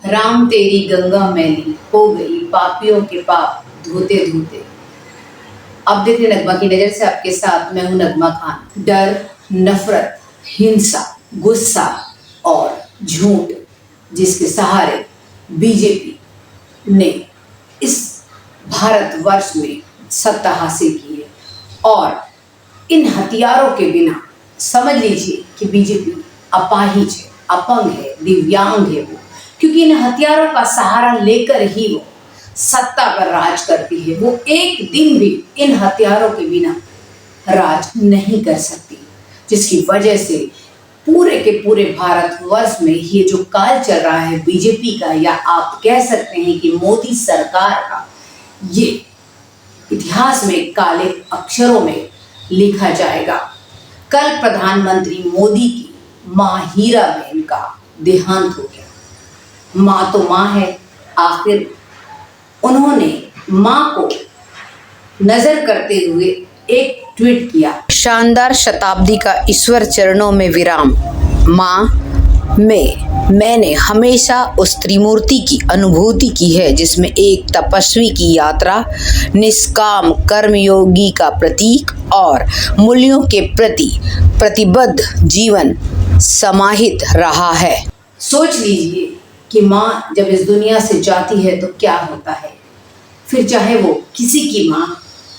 राम तेरी गंगा मैली हो गई पापियों के पाप धोते धोते। अब देख रहे नगमा की नजर से आपके साथ मैं हूं नगमा खान। डर, नफरत, हिंसा, गुस्सा और झूठ जिसके सहारे बीजेपी ने इस भारतवर्ष में सत्ता हासिल की है, और इन हथियारों के बिना समझ लीजिए कि बीजेपी अपाहिज है, अपंग है, दिव्यांग है वो, क्योंकि इन हथियारों का सहारा लेकर ही वो सत्ता पर राज करती है। वो एक दिन भी इन हथियारों के बिना राज नहीं कर सकती, जिसकी वजह से पूरे के पूरे भारतवर्ष में ये जो काल चल रहा है बीजेपी का, या आप कह सकते हैं कि मोदी सरकार का, ये इतिहास में काले अक्षरों में लिखा जाएगा। कल प्रधानमंत्री मोदी की मां हीराबेन का देहांत हो गया। मां तो मां है, आखिर उन्होंने मां को नजर करते हुए एक ट्वीट किया। शानदार शताब्दी का ईश्वर चरणों में विराम। मां मैंने हमेशा उस त्रिमूर्ति की अनुभूति की है जिसमें एक तपस्वी की यात्रा, निष्काम कर्मयोगी का प्रतीक और मूल्यों के प्रति प्रतिबद्ध जीवन समाहित रहा है। सोच लीजिए कि माँ जब इस दुनिया से जाती है तो क्या होता है, फिर चाहे वो किसी की माँ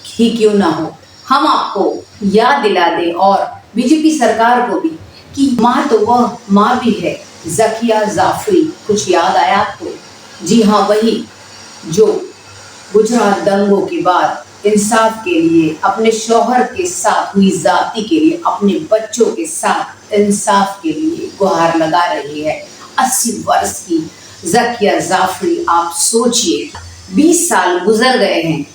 ही क्यों ना हो। हम आपको याद दिला दें, और बीजेपी सरकार को भी, कि माँ तो वह माँ भी है, ज़किया जाफरी। कुछ याद आया आपको? जी हाँ, वही जो गुजरात दंगों के बाद इंसाफ के लिए, अपने शौहर के साथ हुई जाति के लिए, अपने बच्चों के साथ इंसाफ के लिए गुहार लगा रही है। 80 वर्ष की ज़किया जाफरी, आप सोचिए 20 साल गुजर गए हैं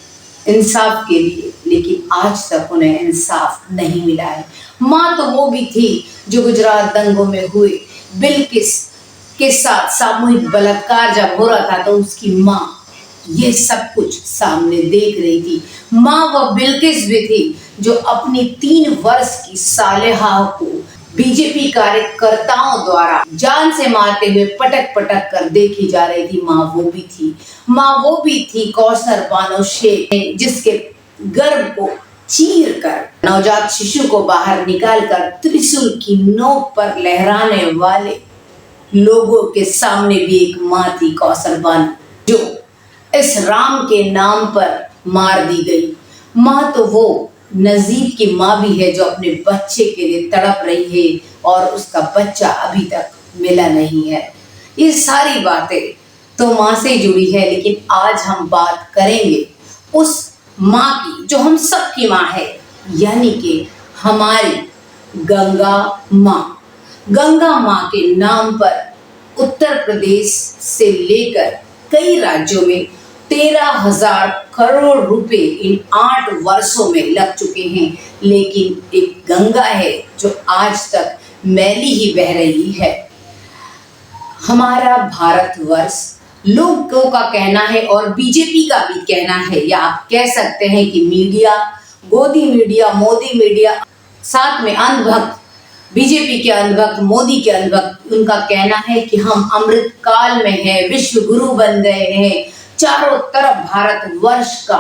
इंसाफ के लिए, लेकिन आज तक उन्हें इंसाफ नहीं मिला है। माँ तो वो भी थी जो गुजरात दंगों में हुए बिल्किस के साथ सामूहिक बलात्कार जब हो रहा था तो उसकी माँ ये सब कुछ सामने देख रही थी। माँ वह बिल्किस भी थी जो अपनी 3 वर्ष की सालेहा को बीजेपी कार्यकर्ताओं द्वारा जान से मारते हुए पटक पटक कर देखी जा रही थी। माँ वो भी थी। माँ वो भी थी कौसर बानो शेख, जिसके गर्भ को चीर कर नवजात शिशु को बाहर निकालकर त्रिशूल की नोक पर लहराने वाले लोगों के सामने भी एक माँ थी, कौसर बानो, जो इस राम के नाम पर मार दी गई। माँ तो वो नजीब की माँ भी है जो अपने बच्चे के लिए तड़प रही है और उसका बच्चा अभी तक मिला नहीं है। ये सारी बातें तो माँ से जुड़ी है, लेकिन आज हम बात करेंगे उस माँ की जो हम सबकी माँ है, यानी कि हमारी गंगा माँ। गंगा माँ के नाम पर उत्तर प्रदेश से लेकर कई राज्यों में 13,000 करोड़ रुपए इन 8 वर्षों में लग चुके हैं, लेकिन एक गंगा है जो आज तक मैली ही बह रही है। हमारा भारतवर्ष लोगों का कहना है और बीजेपी का भी कहना है, या आप कह सकते हैं कि मीडिया, गोदी मीडिया, मोदी मीडिया, साथ में अंधभक्त, बीजेपी के अंधभक्त, मोदी के अंधभक्त, उनका कहना है कि हम अमृत काल में हैं, विश्व गुरु बन गए हैं। चारों तरफ भारतवर्ष का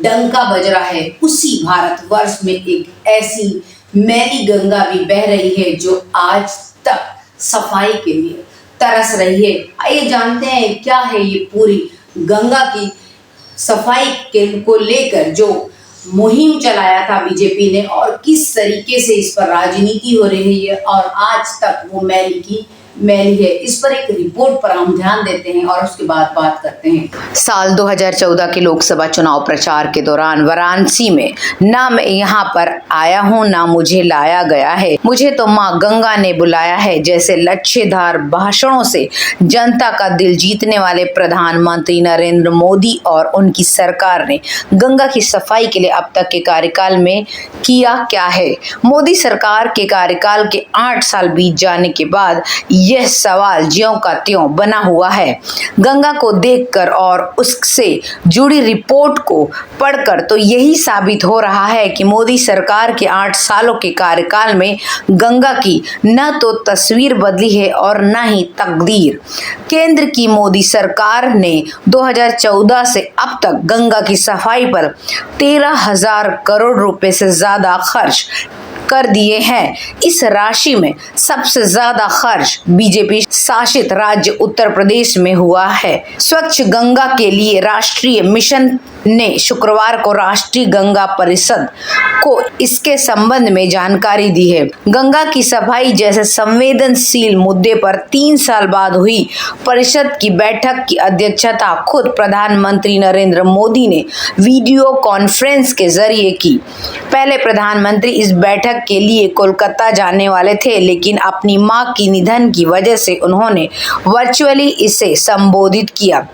डंका बज रहा है। उसी भारतवर्ष में एक ऐसी मैली गंगा भी बह रही है जो आज तक सफाई के लिए तरस रही है। आइए जानते हैं क्या है ये पूरी गंगा की सफाई के को लेकर जो मुहिम चलाया था बीजेपी ने, और किस तरीके से इस पर राजनीति हो रही है और आज तक वो मैली की मैली है। इस पर एक रिपोर्ट पर हम ध्यान देते हैं और उसके बाद बात करते हैं। साल 2014 के लोकसभा चुनाव प्रचार के दौरान वाराणसी में ना मैं यहाँ पर आया हूँ ना मुझे लाया गया है, मुझे तो माँ गंगा ने बुलाया है जैसे लच्छेदार भाषणों से जनता का दिल जीतने वाले प्रधानमंत्री नरेंद्र मोदी और उनकी सरकार ने गंगा की सफाई के लिए अब तक के कार्यकाल में किया क्या है। मोदी सरकार के कार्यकाल के 8 साल बीत जाने के बाद यह सवाल ज्यों का त्यों बना हुआ है। गंगा को देखकर और उससे जुड़ी रिपोर्ट को पढ़कर तो यही साबित हो रहा है कि मोदी सरकार के 8 सालों के कार्यकाल में गंगा की न तो तस्वीर बदली है और न ही तकदीर। केंद्र की मोदी सरकार ने 2014 से अब तक गंगा की सफाई पर 13,000 करोड़ रुपए से ज्यादा खर्च कर दिए हैं। इस राशि में सबसे ज्यादा खर्च बीजेपी शासित राज्य उत्तर प्रदेश में हुआ है। स्वच्छ गंगा के लिए राष्ट्रीय मिशन ने शुक्रवार को राष्ट्रीय गंगा परिषद को इसके संबंध में जानकारी दी है। गंगा की सफाई जैसे संवेदनशील मुद्दे पर 3 साल बाद हुई परिषद की बैठक की अध्यक्षता खुद प्रधानमंत्री नरेंद्र मोदी ने वीडियो कॉन्फ्रेंस के जरिए की। पहले प्रधानमंत्री इस बैठक के लिए कोलकाता जाने वाले थे, लेकिन अपनी मां की निधन की वजह से उन्होंने वर्चुअली इसे संबोधित किया।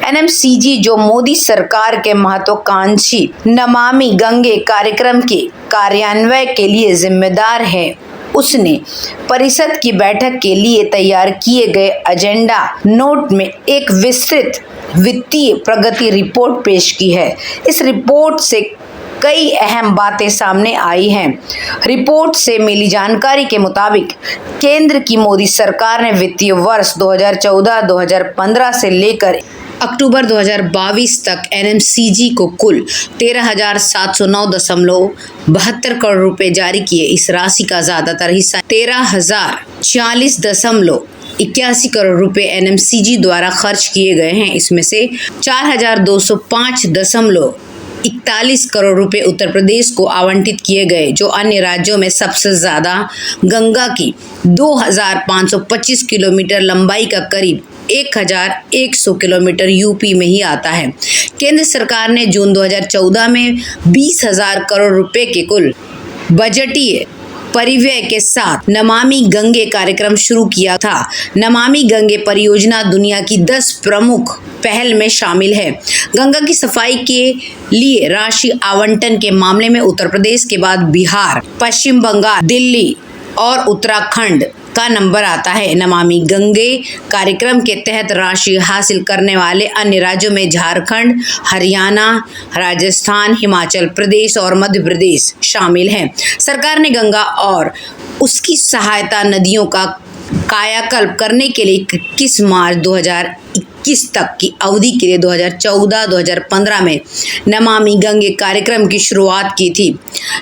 एनएमसीजी जो मोदी सरकार के महत्वाकांक्षी नमामि गंगे कार्यक्रम के कार्यान्वयन के लिए जिम्मेदार है, उसने परिषद की बैठक के लिए तैयार किए गए एजेंडा नोट में एक विस्तृत वित्तीय प्रगति रिपोर्ट पेश की है। इस रिपोर्ट से कई अहम बातें सामने आई हैं। रिपोर्ट से मिली जानकारी के मुताबिक केंद्र की मोदी सरकार ने वित्तीय वर्ष 2014-2015 से लेकर अक्टूबर 2022 तक एनएमसीजी को कुल 13,709.72 करोड़ रुपए जारी किए। इस राशि का ज्यादातर हिस्सा 13,046.81 करोड़ रुपए एनएमसीजी द्वारा खर्च किए गए हैं। इसमें से 4,205.41 करोड़ रुपए उत्तर प्रदेश को आवंटित किए गए, जो अन्य राज्यों में सबसे ज्यादा। गंगा की 2,525 किलोमीटर लंबाई का करीब 1,100 किलोमीटर यूपी में ही आता है। केंद्र सरकार ने जून 2014 में 20,000 करोड़ रुपए के कुल बजटीय परिव्यय के साथ नमामि गंगे कार्यक्रम शुरू किया था। नमामि गंगे परियोजना दुनिया की 10 प्रमुख पहल में शामिल है। गंगा की सफाई के लिए राशि आवंटन के मामले में उत्तर प्रदेश के बाद बिहार, पश्चिम बंगाल, दिल्ली और उत्तराखंड का नंबर आता है। नमामि गंगे कार्यक्रम के तहत राशि हासिल करने वाले अन्य राज्यों में झारखंड, हरियाणा, राजस्थान, हिमाचल प्रदेश और मध्य प्रदेश शामिल हैं। सरकार ने गंगा और उसकी सहायता नदियों का कायाकल्प करने के लिए 21 मार्च 2021 तक की अवधि के लिए 2014-2015 में नमामि गंगे कार्यक्रम की शुरुआत की थी।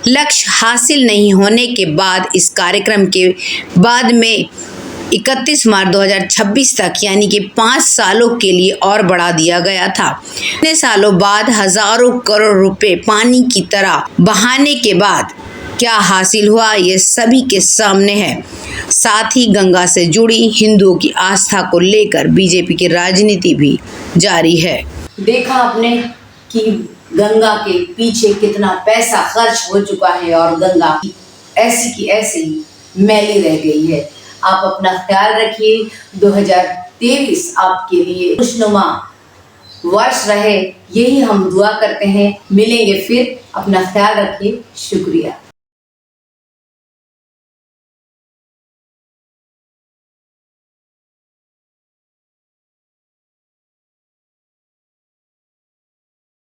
लक्ष्य हासिल नहीं होने के बाद इस कार्यक्रम के बाद में 31 मार्च 2026 तक यानी कि 5 सालों के लिए और बढ़ा दिया गया था। इतने सालों बाद हजारों करोड़ रुपए पानी की तरह बहाने के बाद क्या हासिल हुआ, ये सभी के सामने है। साथ ही गंगा से जुड़ी हिंदुओं की आस्था को लेकर बीजेपी की राजनीति भी जारी है। देखा आपने कि गंगा के पीछे कितना पैसा खर्च हो चुका है और गंगा ऐसी की ऐसी मैली रह गई है। आप अपना ख्याल रखिए। 2023 आपके लिए खुशनुमा वर्ष रहे, यही हम दुआ करते हैं। मिलेंगे फिर। अपना ख्याल रखिए। शुक्रिया।